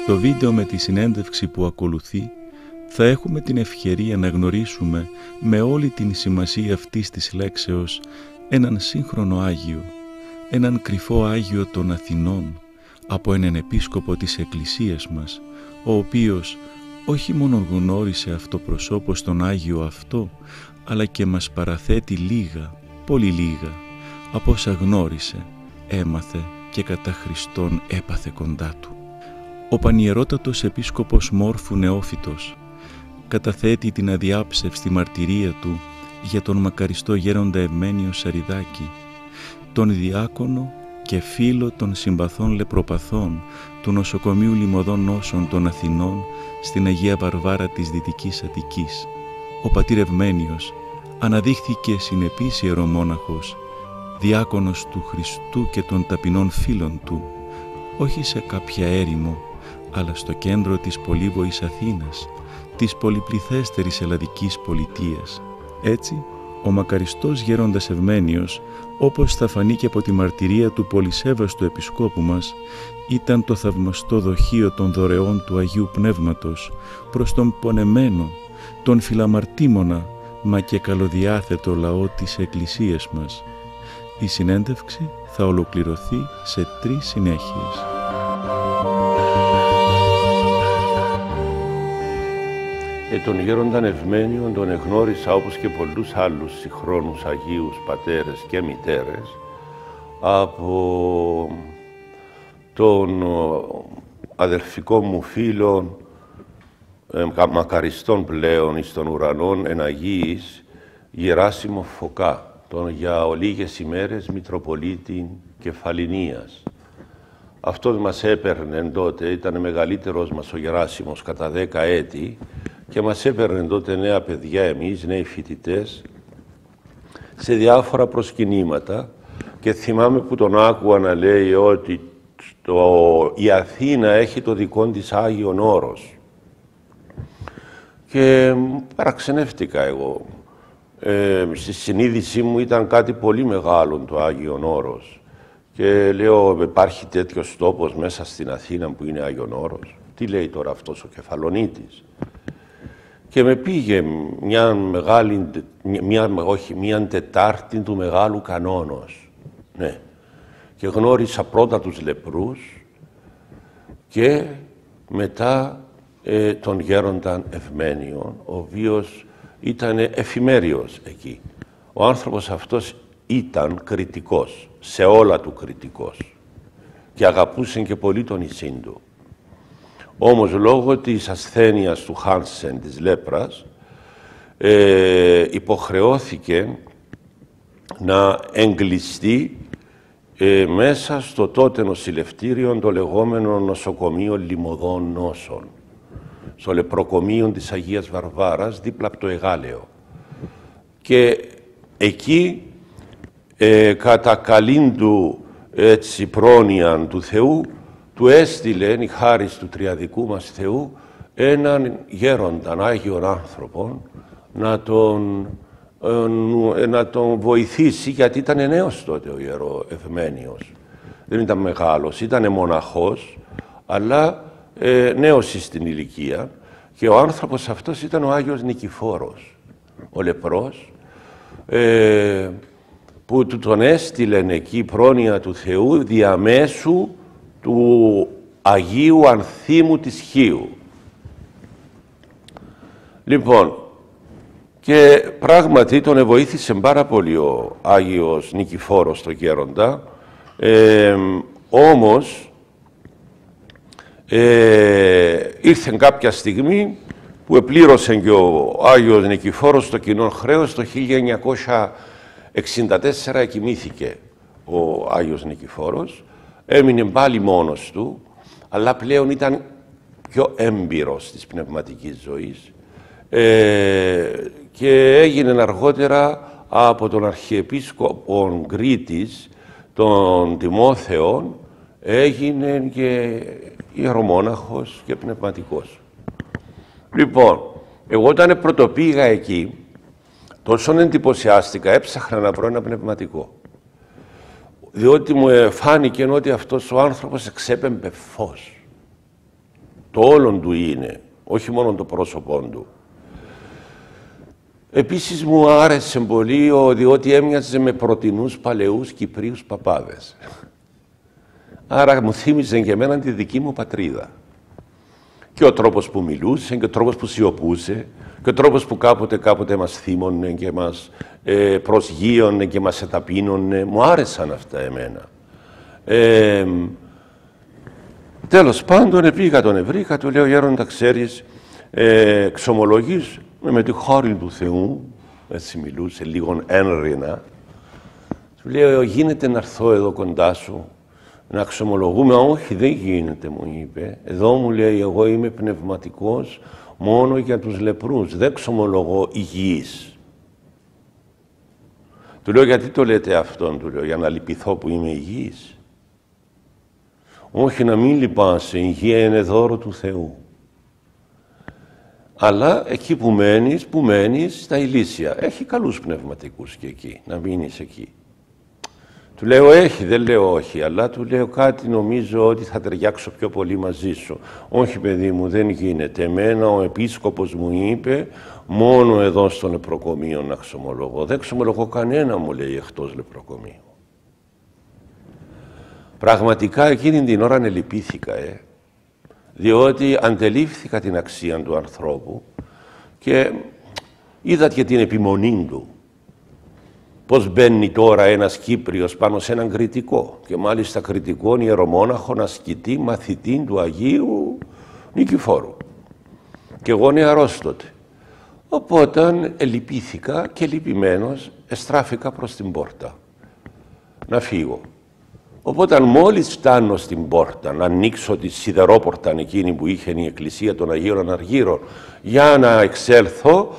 Στο βίντεο με τη συνέντευξη που ακολουθεί θα έχουμε την ευκαιρία να γνωρίσουμε με όλη την σημασία αυτής της λέξεως έναν σύγχρονο Άγιο, έναν κρυφό Άγιο των Αθηνών, από έναν επίσκοπο της Εκκλησίας μας, ο οποίος όχι μόνο γνώρισε αυτοπροσώπως τον Άγιο αυτό, αλλά και μας παραθέτει λίγα, πολύ λίγα, από όσα γνώρισε, έμαθε και κατά Χριστόν έπαθε κοντά του. Ο Πανιερότατος Επίσκοπος Μόρφου Νεόφυτος καταθέτει την αδιάψευστη μαρτυρία του για τον μακαριστό γέροντα Ευμένιο Σαριδάκη, τον διάκονο και φίλο των συμπαθών λεπροπαθών του νοσοκομείου Λιμωδών Νόσων των Αθηνών στην Αγία Βαρβάρα της Δυτικής Αττικής. Ο πατήρ Ευμένιος αναδείχθηκε συνεπής ιερομόναχος, διάκονος του Χριστού και των ταπεινών φίλων του, όχι σε κάποια έρημο, αλλά στο κέντρο της πολύβοης Αθήνας, της πολυπληθέστερης ελλαδικής πολιτείας. Έτσι, ο μακαριστός γέροντας Ευμένιος, όπως θα φανεί και από τη μαρτυρία του πολυσέβαστου επισκόπου μας, ήταν το θαυμαστό δοχείο των δωρεών του Αγίου Πνεύματος προς τον πονεμένο, τον φιλαμαρτήμονα, μα και καλοδιάθετο λαό της Εκκλησίας μας. Η συνέντευξη θα ολοκληρωθεί σε 3 συνέχειες. Τον γέρονταν Ευμένιον τον εγνώρισα, όπως και πολλούς άλλους συγχρόνους Αγίους πατέρες και μητέρες, από τον αδερφικό μου φίλο, μακαριστών πλέον εις των ουρανών εν Αγίης, Γεράσιμο Φωκά, τον για ολίγες ημέρες Μητροπολίτη Κεφαληνίας. Αυτός μας έπαιρνε τότε, ήταν μεγαλύτερος μας ο Γεράσιμος κατά 10 έτη, και μας έπαιρνε τότε νέα παιδιά εμείς, νέοι φοιτητές, σε διάφορα προσκυνήματα, και θυμάμαι που τον άκουα να λέει ότι η Αθήνα έχει το δικό της Άγιον Όρος. Και παραξενεύτηκα εγώ. Στη συνείδησή μου ήταν κάτι πολύ μεγάλο το Άγιον Όρος. Και λέω, υπάρχει τέτοιος τόπος μέσα στην Αθήνα που είναι Άγιον Όρος? Τι λέει τώρα αυτός ο Κεφαλονίτης? Και με πήγε μια Τετάρτη του Μεγάλου Κανόνος. Ναι. Και γνώρισα πρώτα τους λεπρούς και μετά τον γέρονταν Ευμένιο, ο οποίος ήταν εφημέριος εκεί. Ο άνθρωπος αυτός ήταν κριτικός, σε όλα του κριτικός, και αγαπούσε και πολύ τον νησί του. Όμως λόγω της ασθένειας του Χάνσεν, της λέπρας, υποχρεώθηκε να εγκλειστεί μέσα στο τότε νοσηλευτήριο, το λεγόμενο νοσοκομείο Λιμωδών Νόσων, στο λεπροκομείο της Αγίας Βαρβάρας, δίπλα από το Εγάλεο. Και εκεί, κατά καλήν του πρόνοια του Θεού, του έστειλε η χάρις του τριαδικού μας Θεού έναν γέρονταν, Άγιον άνθρωπον, να τον βοηθήσει, γιατί ήταν νέος τότε ο ιερό Ευμένιος. Δεν ήταν μεγάλος, ήταν μοναχός, αλλά νέος στην ηλικία, και ο άνθρωπος αυτός ήταν ο Άγιος Νικηφόρος, ο λεπρός, που τον έστειλεν εκεί πρόνοια του Θεού διαμέσου του Αγίου Ανθίμου της Χίου. Λοιπόν, και πράγματι τον βοήθησε πάρα πολύ ο Άγιος Νικηφόρος το γέροντα, όμως ήρθε κάποια στιγμή που επλήρωσε και ο Άγιος Νικηφόρος το κοινό χρέος. Το 1964 εκοιμήθηκε ο Άγιος Νικηφόρος, έμεινε πάλι μόνος του, αλλά πλέον ήταν πιο έμπειρος της πνευματικής ζωής, και έγινε αργότερα από τον Αρχιεπίσκοπο Κρήτης, τον Τιμόθεον, έγινε και ιερομόναχος και πνευματικός. Λοιπόν, εγώ όταν πρωτοπήγα εκεί, τόσο εντυπωσιάστηκα, έψαχνα να βρω ένα πνευματικό. Διότι μου φάνηκε ότι αυτός ο άνθρωπος εξέπεμπε φως. το όλον του είναι, όχι μόνο το πρόσωπό του. Επίσης μου άρεσε πολύ διότι έμοιαζε με πρωτινούς παλαιούς Κυπρίους παπάδες. Άρα μου θύμιζε και εμένα τη δική μου πατρίδα. Και ο τρόπος που μιλούσε, και ο τρόπος που σιωπούσε, και ο τρόπος που κάποτε μας θύμωνε και μας προσγείωνε και μας εταπείνωνε. Μου άρεσαν αυτά εμένα. Τέλος πάντων, πήγα τον βρήκα, του λέω, γέροντα, ξέρεις, εξομολογείς με τη χάρη του Θεού, έτσι μιλούσε, λίγο ένρινα. Του λέω, γίνεται να έρθω εδώ κοντά σου, να εξομολογούμε. Όχι, δεν γίνεται, μου είπε. Εδώ, μου λέει, εγώ είμαι πνευματικός μόνο για τους λεπρούς. Δεν εξομολογώ υγιής. Του λέω, γιατί το λέτε αυτόν, του λέω, για να λυπηθώ που είμαι υγιής. Όχι, να μην λυπάσαι, η υγεία είναι δώρο του Θεού. Αλλά εκεί που μένεις στα ηλίσια. Έχει καλούς πνευματικούς και εκεί, να μείνεις εκεί. Του λέω, έχει, δεν λέω όχι, αλλά του λέω κάτι, νομίζω ότι θα ταιριάξω πιο πολύ μαζί σου. Όχι, παιδί μου, δεν γίνεται. Εμένα ο επίσκοπος μου είπε, μόνο εδώ στο λεπροκομείο να εξομολογώ. Δεν εξομολογώ κανένα, μου λέει, εκτός λεπροκομείου. Πραγματικά εκείνη την ώρα λυπήθηκα, διότι αντελήφθηκα την αξία του ανθρώπου και είδα και την επιμονή του. Πώς μπαίνει τώρα ένας Κύπριος πάνω σε έναν κριτικό και μάλιστα κριτικόν ιερομόναχον ασκητή μαθητή του Αγίου Νικηφόρου. Και εγώ νεαρός τότε. Οπότε ελυπήθηκα και λυπημένος εστράφηκα προς την πόρτα να φύγω. Οπότε μόλις φτάνω στην πόρτα να ανοίξω τη σιδερόπορτα εκείνη που είχε η εκκλησία των Αγίων Αναργύρων για να εξέλθω,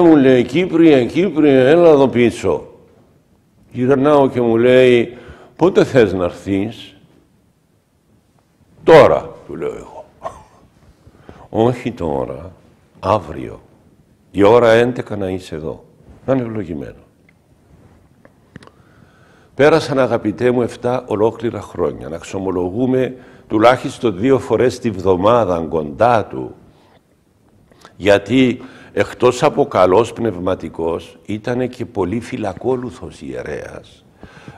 μου λέει, Κύπριε, έλα εδώ πίσω. Γυρνάω και μου λέει, πότε θες να έρθεις? Τώρα, του λέω εγώ. Όχι τώρα, αύριο. Η ώρα 11 να είσαι εδώ. Να είναι ευλογημένο. Πέρασαν, αγαπητέ μου, 7 ολόκληρα χρόνια να εξομολογούμε τουλάχιστον 2 φορές τη βδομάδα κοντά του. Γιατί εκτός από καλός πνευματικός ήταν και πολύ φιλακόλουθος ιερέας.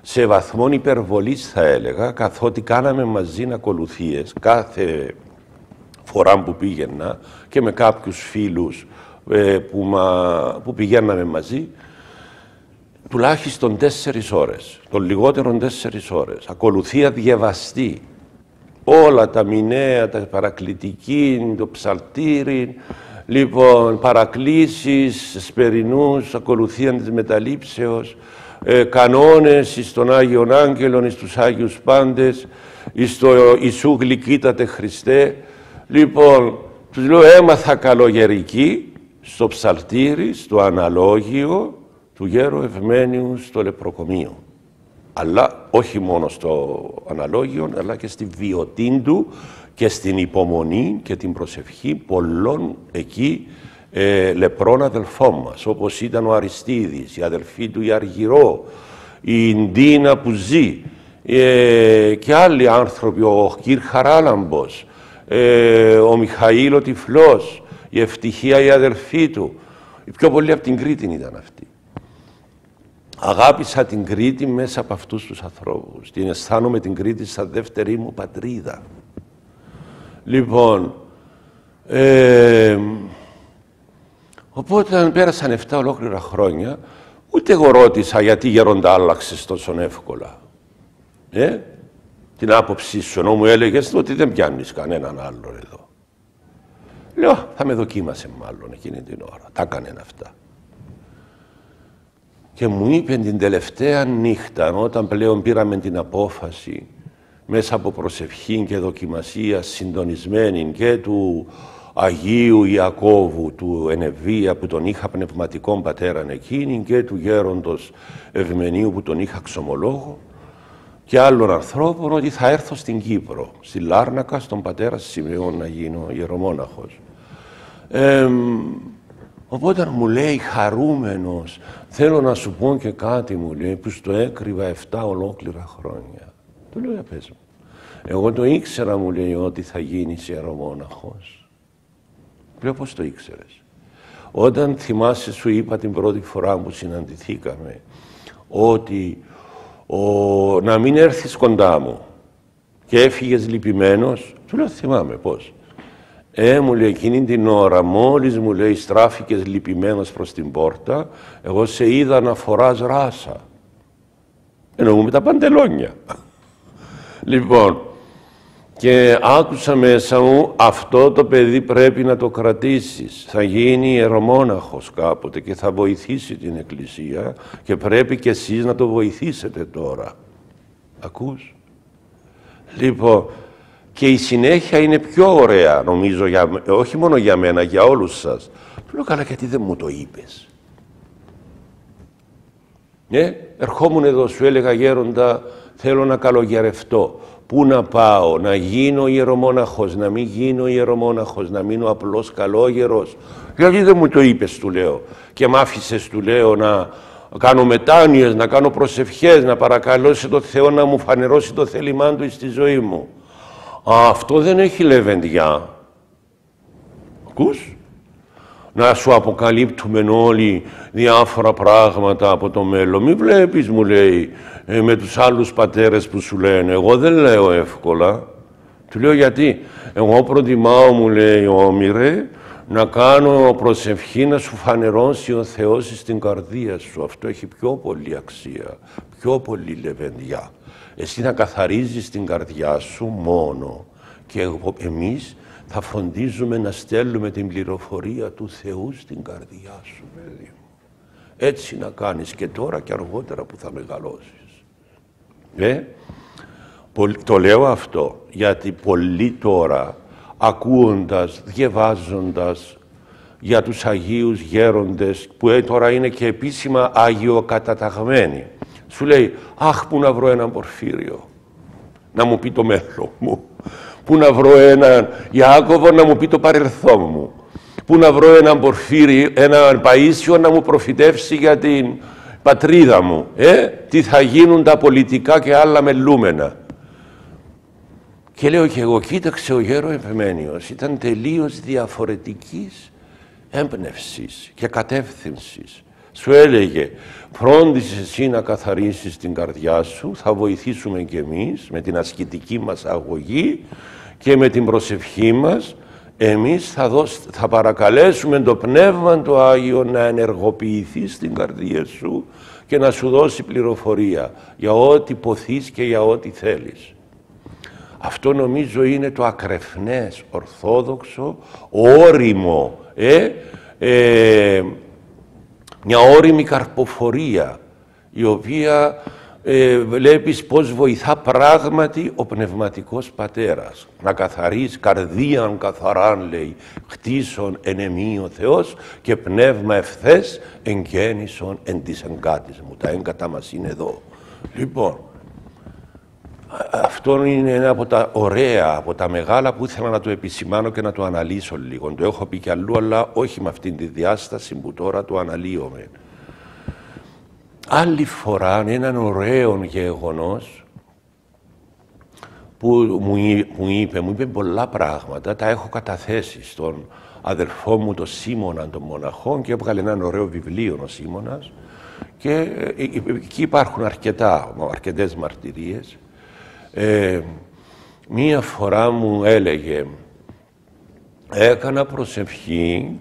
Σε βαθμόν υπερβολής θα έλεγα, καθότι κάναμε μαζί ακολουθίες κάθε φορά που πήγαινα και με κάποιους φίλους που πηγαίναμε μαζί, τουλάχιστον 4 ώρες, των λιγότερων 4 ώρες. Ακολουθία διαβαστή. Όλα τα μηνέα, τα παρακλητική, το ψαλτήρι, λοιπόν, παρακλήσεις, σπερινούς, ακολουθία της μεταλήψεως, κανόνες εις των Άγιων Άγγελων, εις τους Άγιους Πάντες, εις το Ιησού γλυκύτατε Χριστέ. Λοιπόν, τους λέω, έμαθα καλογερική στο ψαλτήρι, στο αναλόγιο του γέρου Ευμένιου στο λεπροκομείο. Αλλά όχι μόνο στο αναλόγιο, αλλά και στη βιωτή του και στην υπομονή και την προσευχή πολλών εκεί λεπρών αδελφών μας, όπως ήταν ο Αριστίδης, η αδελφή του η Αργυρό, η Ντίνα που ζει και άλλοι άνθρωποι, ο Κύρ Χαράλαμπος, ο Μιχαήλ ο Τυφλός, η Ευτυχία η αδελφή του. Οι πιο πολλοί από την Κρήτη ήταν αυτοί. Αγάπησα την Κρήτη μέσα από αυτούς τους ανθρώπους. Την αισθάνομαι την Κρήτη σαν δεύτερη μου πατρίδα. Λοιπόν, οπότε πέρασαν 7 ολόκληρα χρόνια, ούτε εγώ ρώτησα γιατί γέροντα άλλαξες τόσο εύκολα. Την άποψή σου, ενώ μου έλεγες ότι δεν πιάνεις κανέναν άλλον εδώ. Λέω, θα με δοκίμασε μάλλον εκείνη την ώρα. Τα έκανε αυτά. Και μου είπε την τελευταία νύχτα, όταν πλέον πήραμε την απόφαση, μέσα από προσευχή και δοκιμασία συντονισμένη και του Αγίου Ιακώβου, του Ενεβία που τον είχα πνευματικών πατέραν εκείνη και του γέροντος Ευμενίου που τον είχα ξομολόγο και άλλων ανθρώπων, ότι θα έρθω στην Κύπρο, στη Λάρνακα, στον πατέρα Σιμεών να γίνω ιερομόναχος. Οπότε μου λέει χαρούμενος, θέλω να σου πω και κάτι, μου λέει, που στο έκρυβα 7 ολόκληρα χρόνια. Του λέω, πες μου. Εγώ το ήξερα, μου λέει, ότι θα γίνεις ιερομόναχος. Λέω, πώς το ήξερες? Όταν θυμάσαι, σου είπα την πρώτη φορά που συναντηθήκαμε, ότι να μην έρθεις κοντά μου και έφυγες λυπημένος, του λέω, θυμάμαι πώς. Μου λέει, εκείνη την ώρα, μόλις μου λέει στράφηκες λυπημένος προς την πόρτα, εγώ σε είδα να φοράς ράσα. Εννοούμε τα παντελόνια. Λοιπόν, και άκουσα μέσα μου, αυτό το παιδί πρέπει να το κρατήσεις. Θα γίνει ιερομόναχος κάποτε και θα βοηθήσει την Εκκλησία και πρέπει και εσείς να το βοηθήσετε τώρα. Ακούς? Λοιπόν, και η συνέχεια είναι πιο ωραία, νομίζω, όχι μόνο για μένα, για όλους σας. Του λέω, καλά, γιατί δεν μου το είπες? Ερχόμουν εδώ, σου έλεγα, γέροντα, θέλω να καλογερευτώ. Πού να πάω, να γίνω ιερομόναχος, να μην γίνω ιερομόναχος, να μείνω απλός καλόγερος? Γιατί δεν μου το είπες, του λέω, και μ' άφησες, του λέω, να κάνω μετάνοιες, να κάνω προσευχές, να παρακαλώσει το Θεό να μου φανερώσει το θέλημά Του στη ζωή μου. Αυτό δεν έχει λεβεντιά. Ακούς? Να σου αποκαλύπτουμε όλοι διάφορα πράγματα από το μέλλον. Μη βλέπεις, μου λέει, με τους άλλους πατέρες που σου λένε. Εγώ δεν λέω εύκολα. Του λέω, γιατί? Εγώ προτιμάω, μου λέει, Όμηρε, να κάνω προσευχή να σου φανερώσει ο Θεός στην καρδία σου. Αυτό έχει πιο πολύ αξία, πιο πολύ λεβεντιά. Εσύ να καθαρίζεις την καρδιά σου μόνο και εμείς θα φροντίζουμε να στέλνουμε την πληροφορία του Θεού στην καρδιά σου, παιδί μου. Έτσι να κάνεις και τώρα και αργότερα που θα μεγαλώσεις. Το λέω αυτό γιατί πολλοί τώρα, ακούοντας, διαβάζοντας για τους Αγίους Γέροντες, που τώρα είναι και επίσημα αγιοκαταταγμένοι, σου λέει, αχ, πού να βρω έναν Πορφύριο να μου πει το μέλλον μου, πού να βρω έναν Ιάκωβο να μου πει το παρελθόν μου, πού να βρω έναν Πορφύριο, έναν Παΐσιο να μου προφητεύσει για την πατρίδα μου, τι θα γίνουν τα πολιτικά και άλλα μελούμενα. Και λέω και εγώ, κοίταξε, ο γέρο Επεμένιος ήταν τελείως διαφορετικής έμπνευσης και κατεύθυνσης. Σου έλεγε, φρόντισε εσύ να καθαρίσεις την καρδιά σου, θα βοηθήσουμε κι εμείς με την ασκητική μας αγωγή και με την προσευχή μας. Εμείς θα παρακαλέσουμε το Πνεύμα το Άγιο να ενεργοποιηθεί στην καρδία σου και να σου δώσει πληροφορία για ό,τι ποθείς και για ό,τι θέλεις. Αυτό νομίζω είναι το ακρεφνές, ορθόδοξο, όριμο, μια όριμη καρποφορία, η οποία βλέπεις πώς βοηθά πράγματι ο πνευματικός πατέρας. Να καθαρείς καρδίαν καθαράν, λέει, χτίσον εν εμεί ο Θεός και πνεύμα ευθές εγγέννησον εν της εγκάτης μου. Τα έγκατα μας είναι εδώ. Λοιπόν, αυτό είναι ένα από τα ωραία, από τα μεγάλα που ήθελα να το επισημάνω και να το αναλύσω λίγο. Το έχω πει κι αλλού, αλλά όχι με αυτήν τη διάσταση που τώρα το αναλύομαι. Άλλη φορά, έναν ωραίο γεγονός που μου είπε πολλά πράγματα, τα έχω καταθέσει στον αδελφό μου, τον Σίμωνα των μοναχών, και έβγαλε έναν ωραίο βιβλίο ο Σίμωνας, και εκεί υπάρχουν αρκετές μαρτυρίες. Μία φορά μου έλεγε, έκανα προσευχή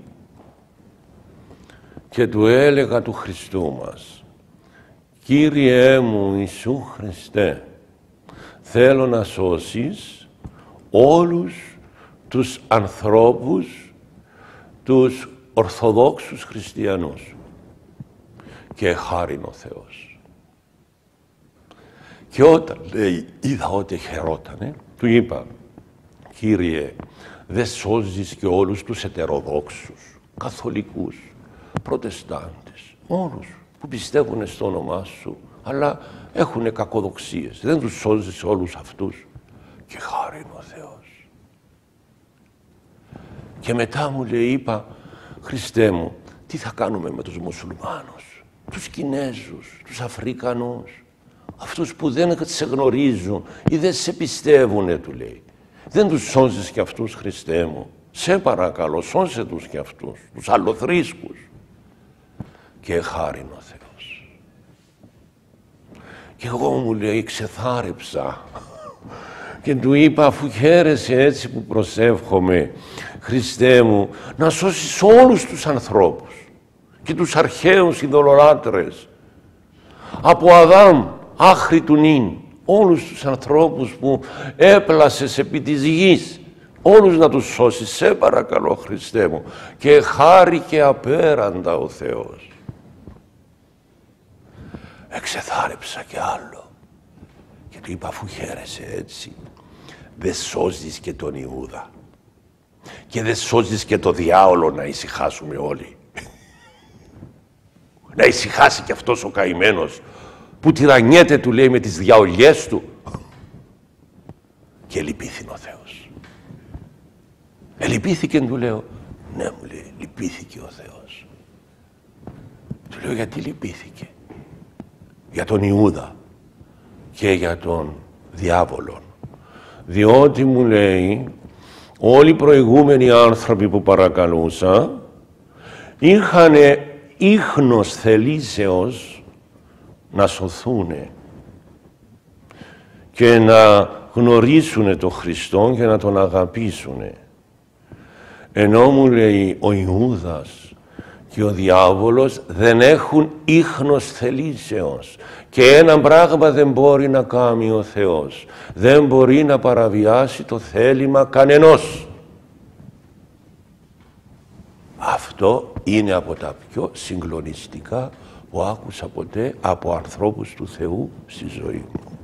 και του έλεγα του Χριστού μας, Κύριέ μου Ιησού Χριστέ, θέλω να σώσεις όλους τους ανθρώπους, τους Ορθοδόξους Χριστιανούς. Και χάριν ο Θεός. Και όταν, λέει, είδα ότι χαιρότανε, του είπα, Κύριε, δεν σώζεις και όλους τους ετεροδόξους, καθολικούς, προτεστάντες, όλους που πιστεύουν στο όνομά σου, αλλά έχουν κακοδοξίες. Δεν τους σώζεις όλους αυτούς. Και χάριν ο Θεός. Και μετά μου λέει, είπα, Χριστέ μου, τι θα κάνουμε με τους μουσουλμάνους, τους Κινέζους, τους Αφρικανούς, αυτούς που δεν σε γνωρίζουν ή δεν σε πιστεύουνε, του λέει. Δεν τους σώζεις κι αυτούς, Χριστέ μου. Σε παρακαλώ, σώσε τους κι αυτούς, τους αλλοθρήσκους. Και χάριν ο Θεός. Και εγώ, μου λέει, ξεθάρεψα και του είπα, αφού χαίρεσαι έτσι που προσεύχομαι, Χριστέ μου, να σώσεις όλους τους ανθρώπους και τους αρχαίους ειδωλολάτρες, από Αδάμ άχρη του νυν, όλους τους ανθρώπους που έπλασες επί της γης, όλους να τους σώσεις, σε παρακαλώ, Χριστέ μου. Και χάρηκε απέραντα ο Θεός. Εξεθάρεψα κι άλλο και του είπα, αφού χαίρεσαι έτσι, δεν σώζεις και τον Ιούδα και δεν σώζεις και το διάολο, να ησυχάσουμε όλοι. Να ησυχάσει κι αυτός ο καημένος που τυραννιέται, του λέει, με τις διαολιές του. Και λυπήθην ο Θεός. Λυπήθηκε, του λέω. Ναι, μου λέει, λυπήθηκε ο Θεός. Του λέω, γιατί λυπήθηκε? Για τον Ιούδα και για τον διάβολον. Διότι, μου λέει, όλοι οι προηγούμενοι άνθρωποι που παρακαλούσα είχαν ίχνος θελήσεως να σωθούνε και να γνωρίσουνε τον Χριστό και να τον αγαπήσουνε. Ενώ, μου λέει, ο Ιούδας και ο διάβολος δεν έχουν ίχνος θελήσεως. Και ένα πράγμα δεν μπορεί να κάνει ο Θεός. Δεν μπορεί να παραβιάσει το θέλημα κανενός. Αυτό είναι από τα πιο συγκλονιστικά που άκουσα ποτέ από ανθρώπους του Θεού στη ζωή μου.